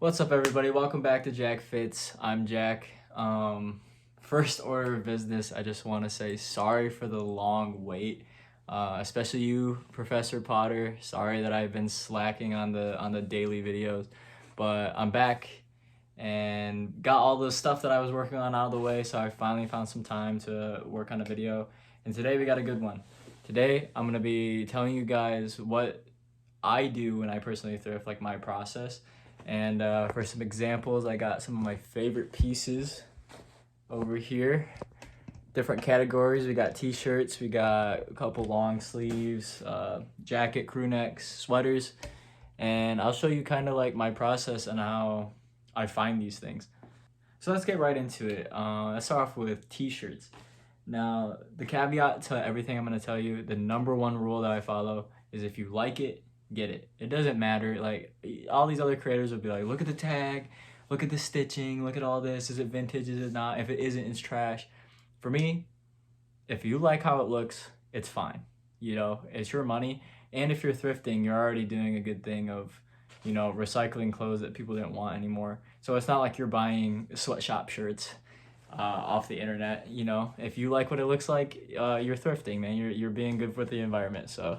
What's up, everybody? Welcome back to JackFits. I'm Jack. First order of business, I just want to say sorry for the long wait, especially you, Professor Potter. Sorry that I've been slacking on the daily videos, but I'm back and got all the stuff that I was working on out of the way, so I finally found some time to work on a video. And today we got a good one. Today I'm gonna be telling you guys what I do when I personally thrift, like my process. And for some examples, I got some of my favorite pieces over here. Different categories. We got t-shirts, we got a couple long sleeves, jacket, crew necks, sweaters. And I'll show you kind of like my process and how I find these things. So let's get right into it. Let's start off with t-shirts. Now, the caveat to everything I'm going to tell you, the number one rule that I follow is if you like it, get it. It doesn't matter. Like, all these other creators will be like, look at the tag, look at the stitching, look at all this. Is it vintage? Is it not? If it isn't, it's trash. For me, if you like how it looks, it's fine. You know, it's your money. And if you're thrifting, you're already doing a good thing of, you know, recycling clothes that people didn't want anymore. So it's not like you're buying sweatshop shirts off the internet. You know, if you like what it looks like, you're thrifting, man. You're being good for the environment. So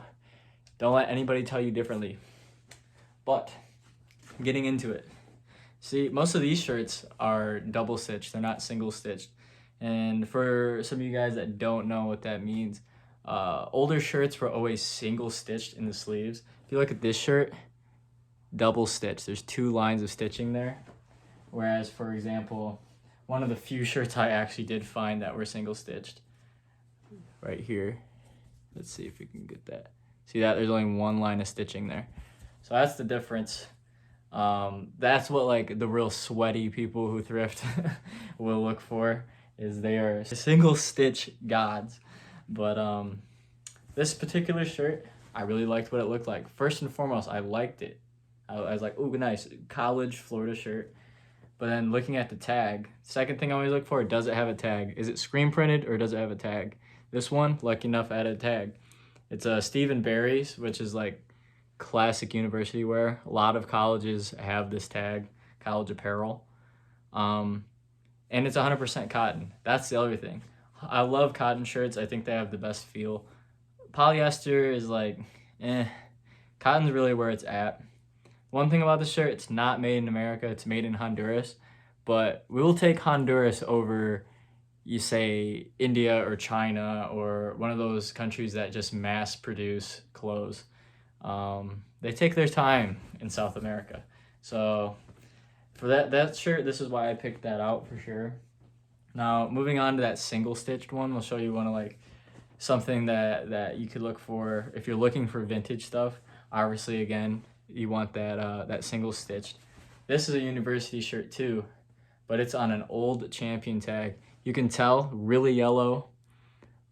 don't let anybody tell you differently. But getting into it. See, most of these shirts are double stitched. They're not single stitched. And for some of you guys that don't know what that means, older shirts were always single stitched in the sleeves. If you look at this shirt, double stitched. There's 2 lines of stitching there. Whereas, for example, one of the few shirts I actually did find that were single stitched, right here. Let's see if we can get that. See that? There's only 1 line of stitching there. So that's the difference. That's what like the real sweaty people who thrift will look for, is they are single stitch gods. But this particular shirt, I really liked what it looked like. First and foremost, I liked it. I was like, ooh, nice, college Florida shirt. But then looking at the tag, second thing I always look for, does it have a tag? Is it screen printed or does it have a tag? This one, lucky enough, added a tag. It's a Steve & Barry's, which is like classic university wear. A lot of colleges have this tag, college apparel. And it's 100% cotton. That's the other thing. I love cotton shirts. I think they have the best feel. Polyester is like, Cotton's really where it's at. One thing about the shirt, it's not made in America. It's made in Honduras. But we will take Honduras over, you say, India or China or one of those countries that just mass produce clothes. They take their time in South America. So for that shirt, this is why I picked that out for sure. Now, moving on to that single stitched one, we'll show you one of like something that you could look for if you're looking for vintage stuff. Obviously, again, you want that single stitched. This is a university shirt too, but it's on an old Champion tag. You can tell, really yellow.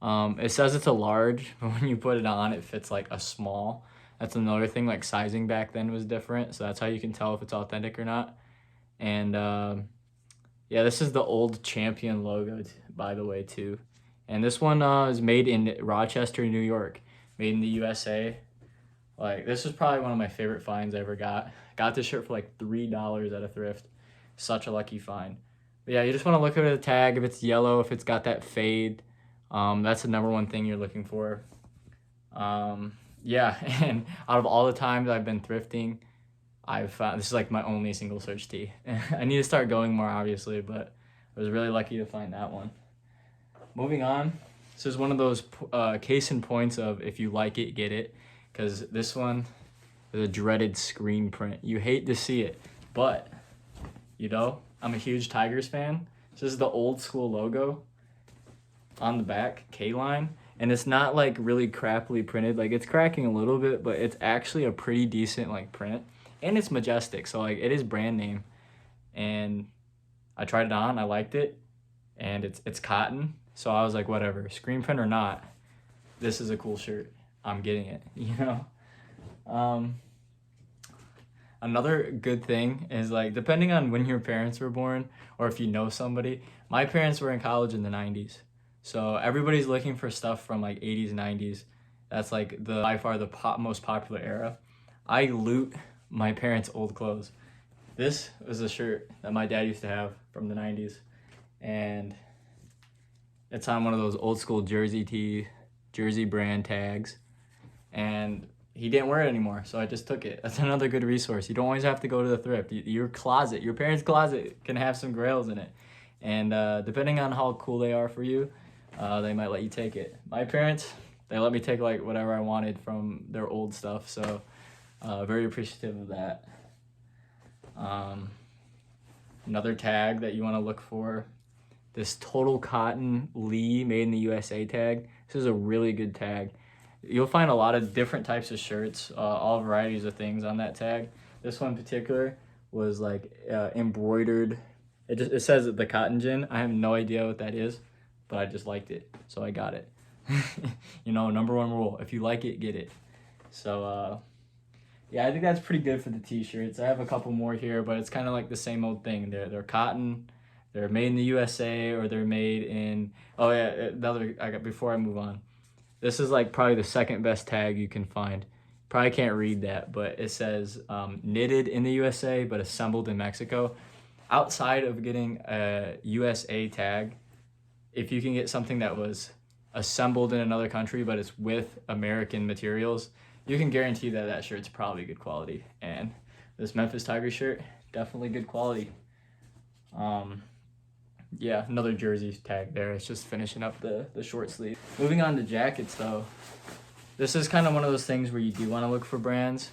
It says it's a large, but when you put it on, it fits like a small. That's another thing, like sizing back then was different, so that's how you can tell if it's authentic or not. And yeah, this is the old Champion logo, by the way, too. And this one is made in Rochester, New York, made in the USA. Like, this is probably one of my favorite finds I ever got. Got this shirt for like $3 at a thrift. Such a lucky find. But yeah, you just want to look at the tag. If it's yellow, if it's got that fade, that's the number one thing you're looking for. Yeah, and out of all the times I've been thrifting, I've found this is like my only single search tee. I need to start going more, obviously, but I was really lucky to find that one. Moving on, this is one of those case in points of if you like it, get it, because this one is a dreaded screen print. You hate to see it, but you know, I'm a huge Tigers fan. This is the old school logo on the back, K-line. And it's not like really crappily printed. Like, it's cracking a little bit, but it's actually a pretty decent like print. And it's majestic, so like it is brand name. And I tried it on, I liked it. And it's cotton. So I was like, whatever, screen print or not, this is a cool shirt. I'm getting it, you know? Another good thing is like, depending on when your parents were born or if you know somebody, my parents were in college in the 90s. So everybody's looking for stuff from like 80s, 90s. That's like by far the most popular era. I loot my parents' old clothes. This was a shirt that my dad used to have from the 90s, and it's on one of those old school jersey brand tags, and he didn't wear it anymore, so I just took it. That's another good resource. You don't always have to go to the thrift. Your closet, your parents' closet can have some grails in it, and depending on how cool they are for you, they might let you take it. My parents, they let me take like whatever I wanted from their old stuff, so very appreciative of that. Another tag that you want to look for, this Total Cotton Lee Made in the USA tag. This is a really good tag. You'll find a lot of different types of shirts, all varieties of things on that tag. This one in particular was like embroidered. It says the cotton gin. I have no idea what that is, but I just liked it, so I got it. You know, number one rule, if you like it, get it. So yeah, I think that's pretty good for the t-shirts. I have a couple more here, but it's kind of like the same old thing. They're cotton, they're made in the USA, or they're made in, oh yeah, before I move on. This is like probably the second best tag you can find. Probably can't read that, but it says knitted in the USA, but assembled in Mexico. Outside of getting a USA tag, if you can get something that was assembled in another country, but it's with American materials, you can guarantee that that shirt's probably good quality. And this Memphis Tigers shirt, definitely good quality. Yeah, another jersey tag there. It's just finishing up the short sleeve. Moving on to jackets though. This is kind of one of those things where you do want to look for brands.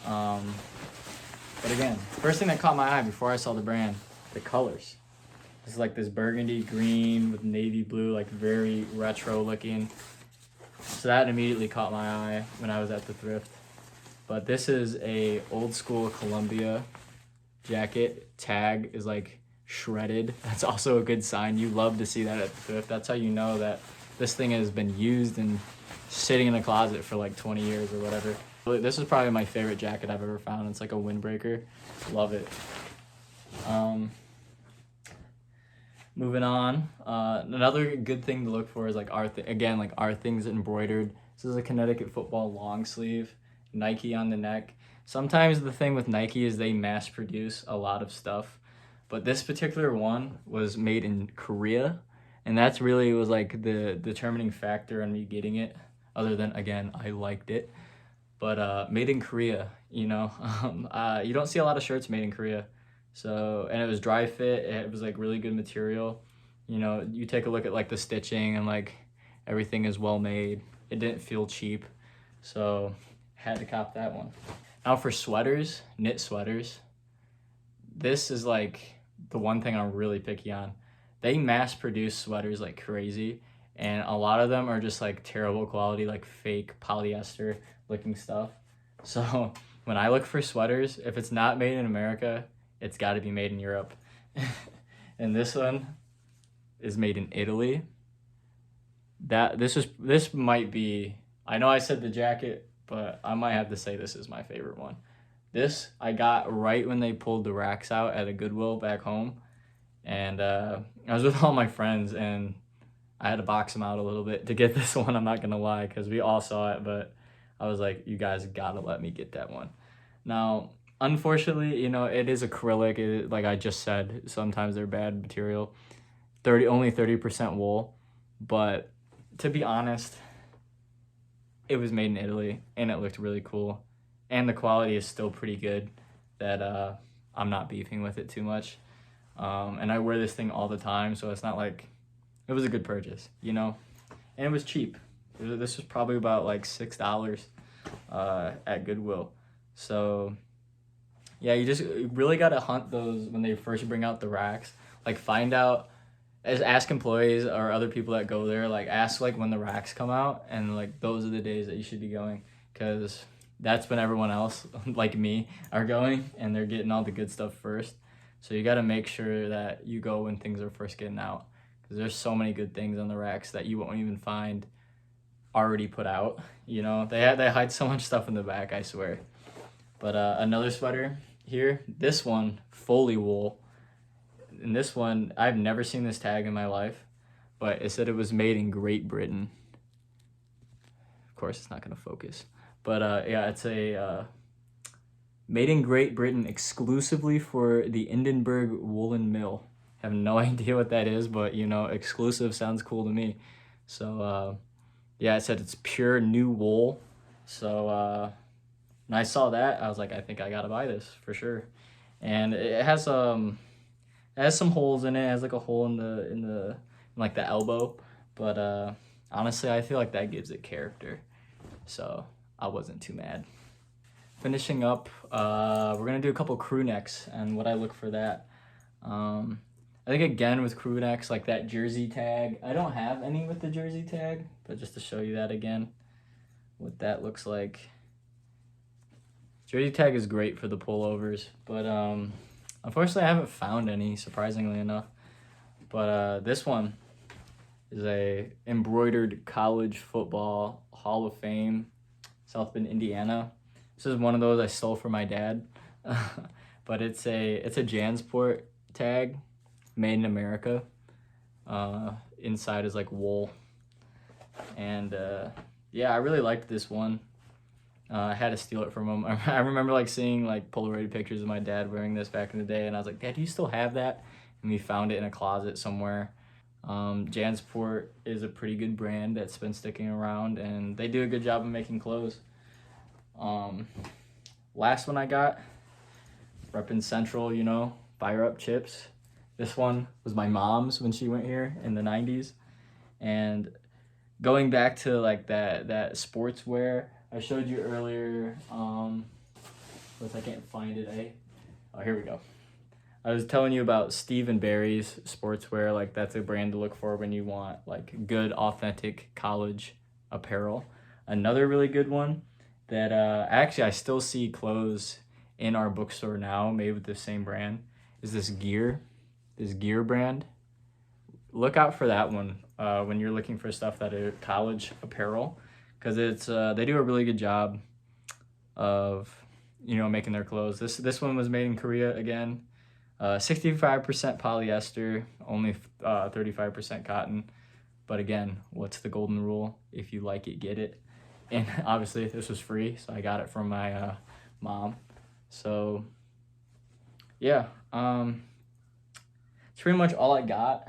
But again, first thing that caught my eye before I saw the brand, the colors. It's like this burgundy green with navy blue, like very retro looking. So that immediately caught my eye when I was at the thrift. But this is a old school Columbia jacket. Tag is like shredded. That's also a good sign. You love to see that at the thrift. That's how you know that this thing has been used and sitting in a closet for like 20 years or whatever. This is probably my favorite jacket I've ever found. It's like a windbreaker. Love it. Moving on, another good thing to look for is like our things embroidered. This is a Connecticut football long sleeve, Nike on the neck. Sometimes the thing with Nike is they mass produce a lot of stuff, but this particular one was made in Korea, and that's really was like the determining factor on me getting it. Other than, again, I liked it, but made in Korea, you know, you don't see a lot of shirts made in Korea. So, and it was dry fit. It was like really good material. You know, you take a look at like the stitching and like everything is well made. It didn't feel cheap. So, had to cop that one. Now for sweaters, knit sweaters. This is like the one thing I'm really picky on. They mass produce sweaters like crazy, and a lot of them are just like terrible quality, like fake polyester looking stuff. So, when I look for sweaters, if it's not made in America, it's got to be made in Europe. And this one is made in Italy. This might be, I know I said the jacket, but I might have to say this is my favorite one. This I got right when they pulled the racks out at a Goodwill back home. And I was with all my friends and I had to box them out a little bit to get this one. I'm not going to lie, because we all saw it, but I was like, you guys got to let me get that one. Now, unfortunately, you know, it is acrylic. Like I just said, sometimes they're bad material. Only 30% wool. But to be honest, it was made in Italy and it looked really cool. And the quality is still pretty good that I'm not beefing with it too much. And I wear this thing all the time, so it's not like, it was a good purchase, you know? And it was cheap. This was probably about like $6 at Goodwill. So yeah, you really got to hunt those when they first bring out the racks. Like find out, ask employees or other people that go there, like ask like when the racks come out, and like those are the days that you should be going, because that's when everyone else like me are going and they're getting all the good stuff first. So you got to make sure that you go when things are first getting out, because there's so many good things on the racks that you won't even find already put out. You know, they hide so much stuff in the back, I swear. But another sweater here, this one, fully wool. And this one, I've never seen this tag in my life, but it said it was made in Great Britain. Of course, it's not going to focus. But yeah, it's a Made in Great Britain exclusively for the Edinburgh Woolen Mill. Have no idea what that is, but you know, exclusive sounds cool to me. So yeah, it said it's pure new wool. So when I saw that, I was like, I think I gotta buy this for sure. And it has some holes in it. It has like a hole in like the elbow, but honestly, I feel like that gives it character. So I wasn't too mad. Finishing up, we're gonna do a couple crew necks and what I look for that. I think again with crew necks, like that jersey tag. I don't have any with the jersey tag, but just to show you that again, what that looks like. Jersey tag is great for the pullovers, but unfortunately I haven't found any, surprisingly enough. But this one is a embroidered college football Hall of Fame, South Bend, Indiana. This is one of those I stole from my dad, but it's a JanSport tag, made in America. Inside is like wool, and yeah, I really liked this one. I had to steal it from him. I remember like seeing like Polaroid pictures of my dad wearing this back in the day, and I was like, Dad, do you still have that? And we found it in a closet somewhere. JanSport is a pretty good brand that's been sticking around, and they do a good job of making clothes. Last one I got, reppin' Central, you know, Fire Up Chips. This one was my mom's when she went here in the 90s. And going back to like that sportswear I showed you earlier, but I can't find it, eh? Oh, here we go. I was telling you about Steve & Barry's sportswear. Like that's a brand to look for when you want like good, authentic college apparel. Another really good one that actually I still see clothes in our bookstore now made with the same brand is this Gear brand. Look out for that one when you're looking for stuff that is college apparel, because it's they do a really good job of, you know, making their clothes. This one was made in Korea again. 65% polyester, only 35% cotton. But again, what's the golden rule? If you like it, get it. And obviously this was free, so I got it from my mom. So yeah, it's pretty much all I got.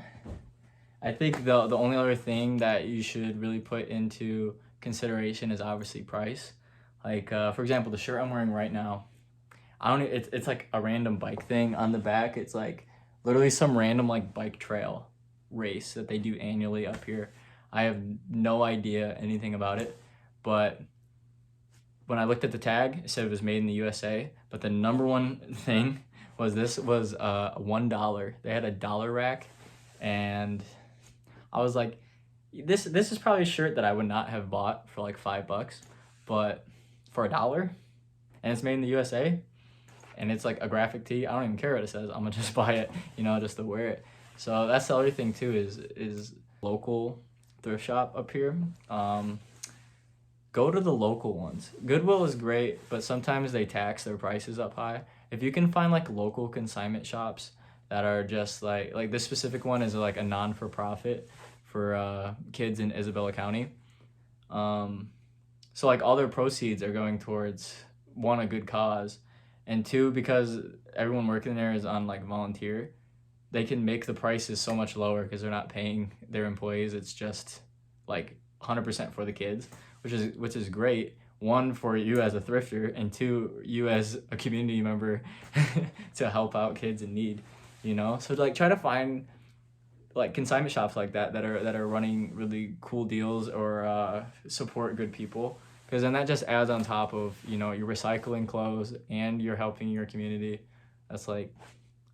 I think the only other thing that you should really put into consideration is obviously price. Like for example, the shirt I'm wearing right now, it's like a random bike thing on the back. It's like literally some random like bike trail race that they do annually up here. I have no idea anything about it, but when I looked at the tag, it said it was made in the USA, but the number one thing was this was $1. They had a dollar rack, and I was like, this is probably a shirt that I would not have bought for like $5, but for $1, and it's made in the USA, and it's like a graphic tee. I don't even care what it says. I'm gonna just buy it, you know, just to wear it. So that's the other thing too, is local thrift shop up here. Go to the local ones. Goodwill is great, but sometimes they tax their prices up high. If you can find like local consignment shops that are just like this specific one is like a non-for-profit for kids in Isabella County. So like all their proceeds are going towards, one, a good cause, and two, because everyone working there is on like volunteer, they can make the prices so much lower because they're not paying their employees. It's just like 100% for the kids, which is great. One, for you as a thrifter, and two, you as a community member to help out kids in need, you know? So like try to find like consignment shops like that are running really cool deals, or support good people, because then that just adds on top of, you know, you're recycling clothes and you're helping your community. That's like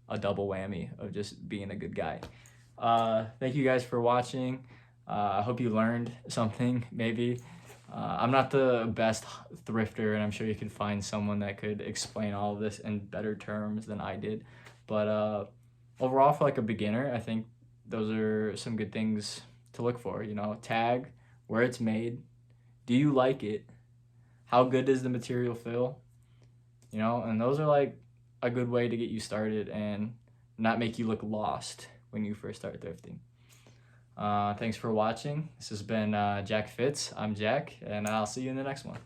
a double whammy of just being a good guy. Thank you guys for watching. I hope you learned something, maybe. I'm not the best thrifter, and I'm sure you could find someone that could explain all of this in better terms than I did. But overall, for like a beginner, I think those are some good things to look for. You know, tag, where it's made, do you like it, how good does the material feel, you know, and those are like a good way to get you started and not make you look lost when you first start thrifting. Thanks for watching. This has been JackFits. I'm Jack, and I'll see you in the next one.